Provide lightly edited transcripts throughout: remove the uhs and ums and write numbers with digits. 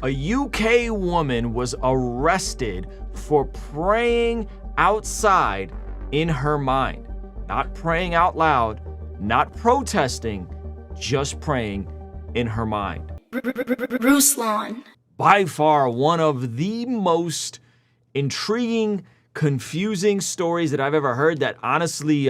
A UK woman was arrested for praying outside in her mind. Not praying out loud, not protesting, just praying in her mind. Ruslan. By far one of the most intriguing, confusing stories that I've ever heard that honestly,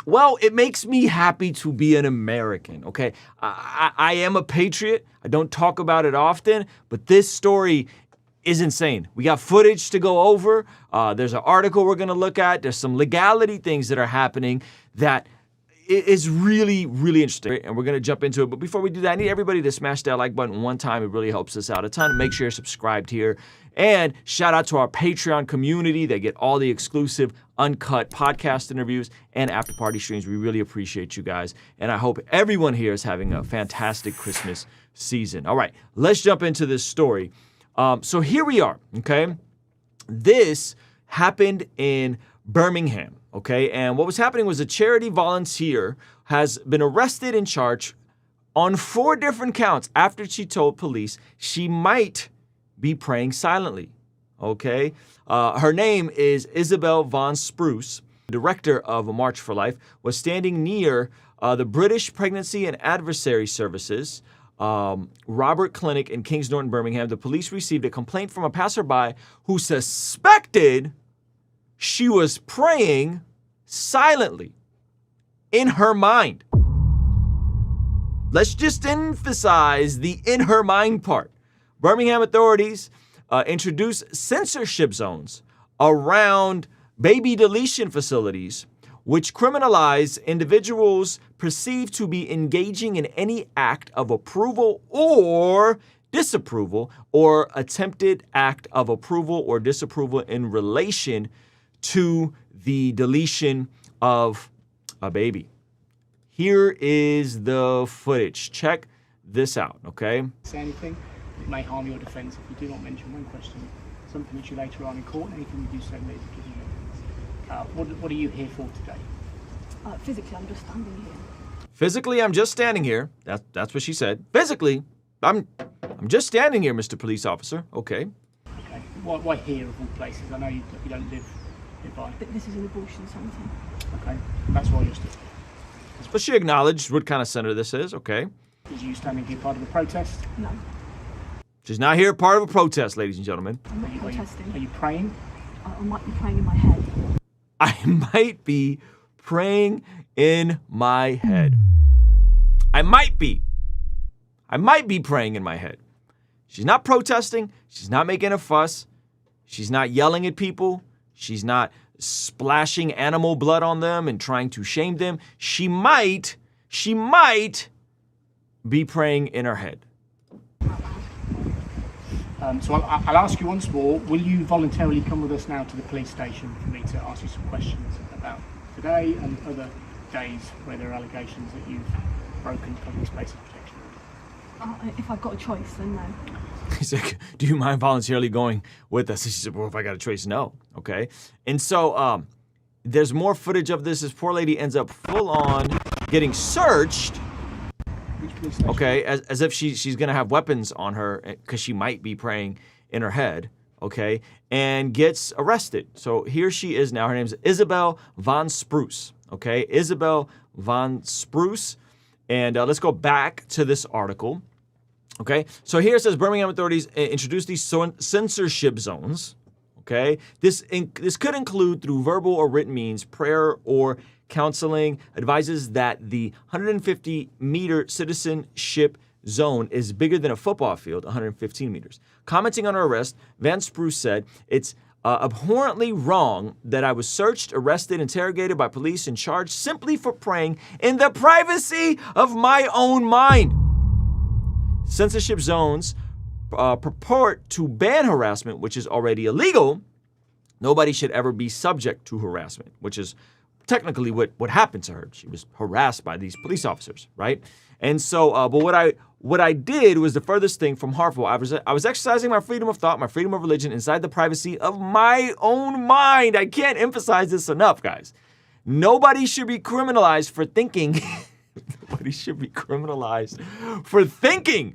well, it makes me happy to be an American, okay? I am a patriot. I don't talk about it often, but this story is insane. We got footage to go over. There's an article we're gonna look at. There's some legality things that are happening that is really, really interesting, and we're gonna jump into it. But before we do that, I need everybody to smash that like button one time. It really helps us out a ton. Make sure you're subscribed here. And shout out to our Patreon community. They get all the exclusive, uncut podcast interviews and after party streams. We really appreciate you guys. And I hope everyone here is having a fantastic Christmas season. All right, let's jump into this story. So here we are, okay? This happened in Birmingham, okay? And what was happening was a charity volunteer has been arrested and charged on 4 different counts after she told police she might be praying silently, okay? Her name is Isabel von Spruce, director of A March for Life, was standing near the British Pregnancy and Adversary Services, Robert Clinic in Kings Norton, Birmingham. The police received a complaint from a passerby who suspected she was praying silently in her mind. Let's just emphasize the in her mind part. Birmingham authorities introduced censorship zones around baby deletion facilities, which criminalize individuals perceived to be engaging in any act of approval or disapproval or attempted act of approval or disapproval in relation to the deletion of a baby. Here is the footage. Check this out, okay? Say anything that may harm your defence if you do not mention one question, something which you later on in court, anything you do so may give you evidence. What are you here for today? Physically, I'm just standing here. Physically, I'm just standing here. That's what she said. Physically, I'm just standing here, Mr. Police Officer. Okay. Okay. Why here of all places? I know you don't live nearby. But this is an abortion centre. Okay. That's why you're still. But she acknowledged what kind of center this is. Okay. Is you standing here part of a protest? No, She's not here part of a protest, ladies and gentlemen. I'm not protesting. Are you praying? I might be praying in my head. I might be praying in my head. I might be praying in my head. She's not protesting. She's not making a fuss. She's not yelling at people. She's not splashing animal blood on them and trying to shame them. She might be praying in her head. So I'll ask you once more, will you voluntarily come with us now to the police station for me to ask you some questions about today and other days where there are allegations that you've broken public space protection? If I've got a choice, then no. He's like, do you mind voluntarily going with us? She said, well, if I got a choice, no. Okay. And so there's more footage of this. This poor lady ends up full on getting searched. Which police station? Okay, as if she's gonna have weapons on her because she might be praying in her head, okay, and gets arrested. So here she is now. Her name is Isabel von Spruce, okay, Isabel von Spruce. And let's go back to this article, okay. So here it says Birmingham authorities introduced these censorship zones, okay. This could include through verbal or written means, prayer or counseling, advises that the 150-meter citizenship zone is bigger than a football field, 115 meters. Commenting on her arrest, Van Spruce said, it's abhorrently wrong that I was searched, arrested, interrogated by police, and charged simply for praying in the privacy of my own mind. Censorship zones purport to ban harassment, which is already illegal. Nobody should ever be subject to harassment, which is technically what happened to her. She was harassed by these police officers, right? And so, but what I did was the furthest thing from harmful. I was exercising my freedom of thought, my freedom of religion inside the privacy of my own mind. I can't emphasize this enough, guys. Nobody should be criminalized for thinking. Nobody should be criminalized for thinking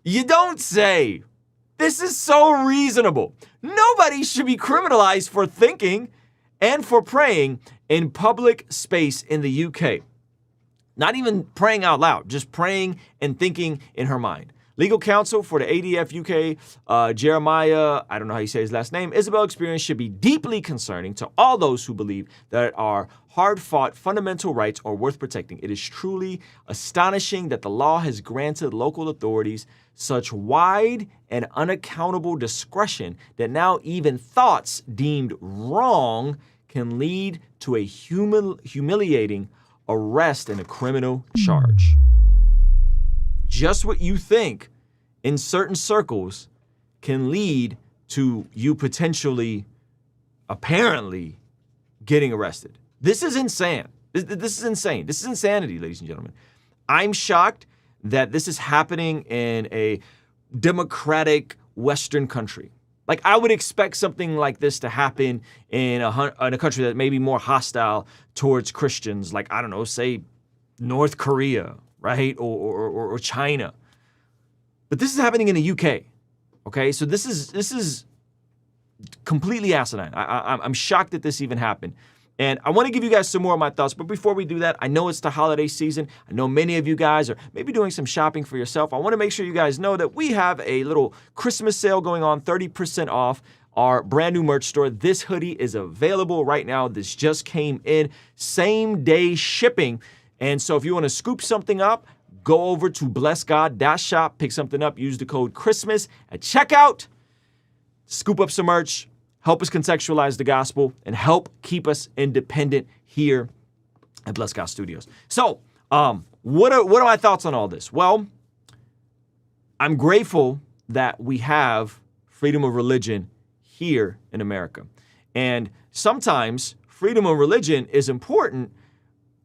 You don't say. This is so reasonable. Nobody should be criminalized for thinking and for praying in public space in the UK. Not even praying out loud, just praying and thinking in her mind. Legal counsel for the ADF UK, Jeremiah, I don't know how you say his last name, Isabel experience should be deeply concerning to all those who believe that our hard-fought fundamental rights are worth protecting. It is truly astonishing that the law has granted local authorities such wide and unaccountable discretion that now even thoughts deemed wrong can lead to a humiliating arrest and a criminal charge. Just what you think in certain circles can lead to you potentially, apparently, getting arrested. This is insane. This is insane. This is insanity, ladies and gentlemen. I'm shocked that this is happening in a democratic Western country. Like, I would expect something like this to happen in a country that may be more hostile towards Christians, like, I don't know, say North Korea, right? Or China. But this is happening in the UK. Okay, so this is completely asinine. I'm shocked that this even happened. And I want to give you guys some more of my thoughts. But before we do that, I know it's the holiday season. I know many of you guys are maybe doing some shopping for yourself. I want to make sure you guys know that we have a little Christmas sale going on, 30% off our brand new merch store. This hoodie is available right now. This just came in, same day shipping. And so if you want to scoop something up, go over to blessgod.shop, pick something up, use the code Christmas at checkout, scoop up some merch, help us contextualize the gospel, and help keep us independent here at Bless God Studios. So, what are my thoughts on all this? Well, I'm grateful that we have freedom of religion here in America. And sometimes freedom of religion is important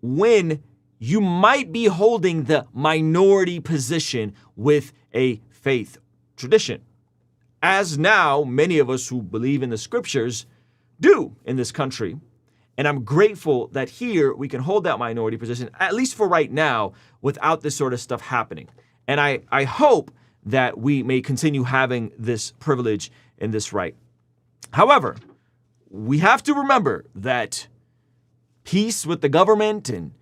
when you might be holding the minority position with a faith tradition, as now many of us who believe in the scriptures do in this country. And I'm grateful that here we can hold that minority position, at least for right now, without this sort of stuff happening. And I hope that we may continue having this privilege and this right. However, we have to remember that peace with the government and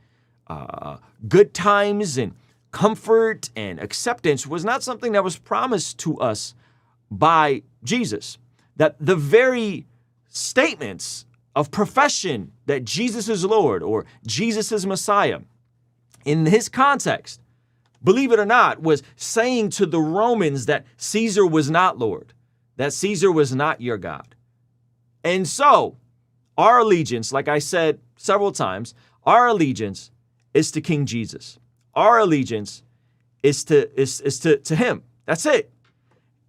good times and comfort and acceptance was not something that was promised to us by Jesus. That the very statements of profession that Jesus is Lord or Jesus is Messiah, in his context, believe it or not, was saying to the Romans that Caesar was not Lord, that Caesar was not your God. And so our allegiance, like I said several times, our allegiance is to King Jesus. Our allegiance is to him. That's it.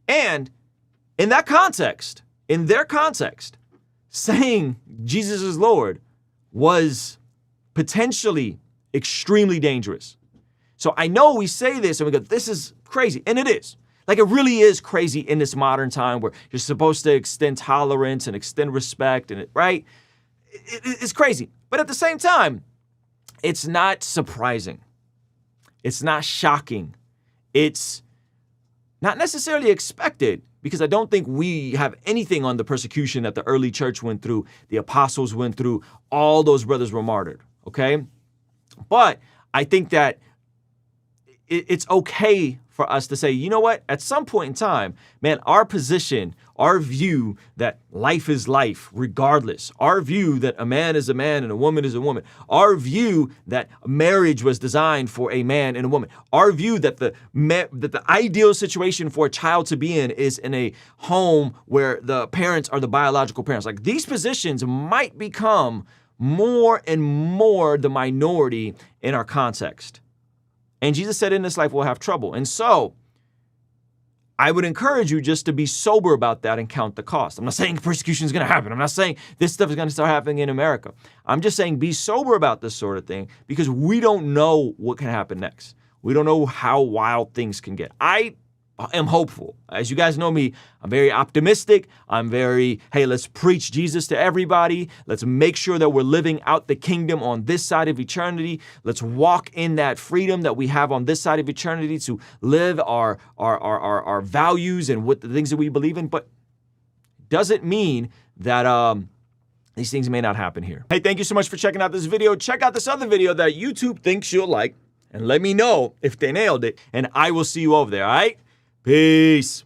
And in that context, in their context, saying Jesus is Lord was potentially extremely dangerous. So I know we say this and we go, this is crazy. And it is. Like, it really is crazy in this modern time where you're supposed to extend tolerance and extend respect, and right? It's crazy. But at the same time, it's not surprising. It's not shocking. It's not necessarily expected, because I don't think we have anything on the persecution that the early church went through, the apostles went through, all those brothers were martyred, okay? But I think that it's okay for us to say, you know what, at some point in time, man, our position, our view that life is life regardless, our view that a man is a man and a woman is a woman, our view that marriage was designed for a man and a woman, our view that the ideal situation for a child to be in is in a home where the parents are the biological parents. Like, these positions might become more and more the minority in our context. And Jesus said in this life we'll have trouble. And so I would encourage you just to be sober about that and count the cost. I'm not saying persecution is going to happen. I'm not saying this stuff is going to start happening in America. I'm just saying be sober about this sort of thing, because we don't know what can happen next. We don't know how wild things can get. I am hopeful. As you guys know me, I'm very optimistic. I'm very, hey, let's preach Jesus to everybody. Let's make sure that we're living out the kingdom on this side of eternity. Let's walk in that freedom that we have on this side of eternity to live our values and what the things that we believe in. But doesn't mean that these things may not happen here. Hey, thank you so much for checking out this video. Check out this other video that YouTube thinks you'll like, and let me know if they nailed it, and I will see you over there, all right? Peace.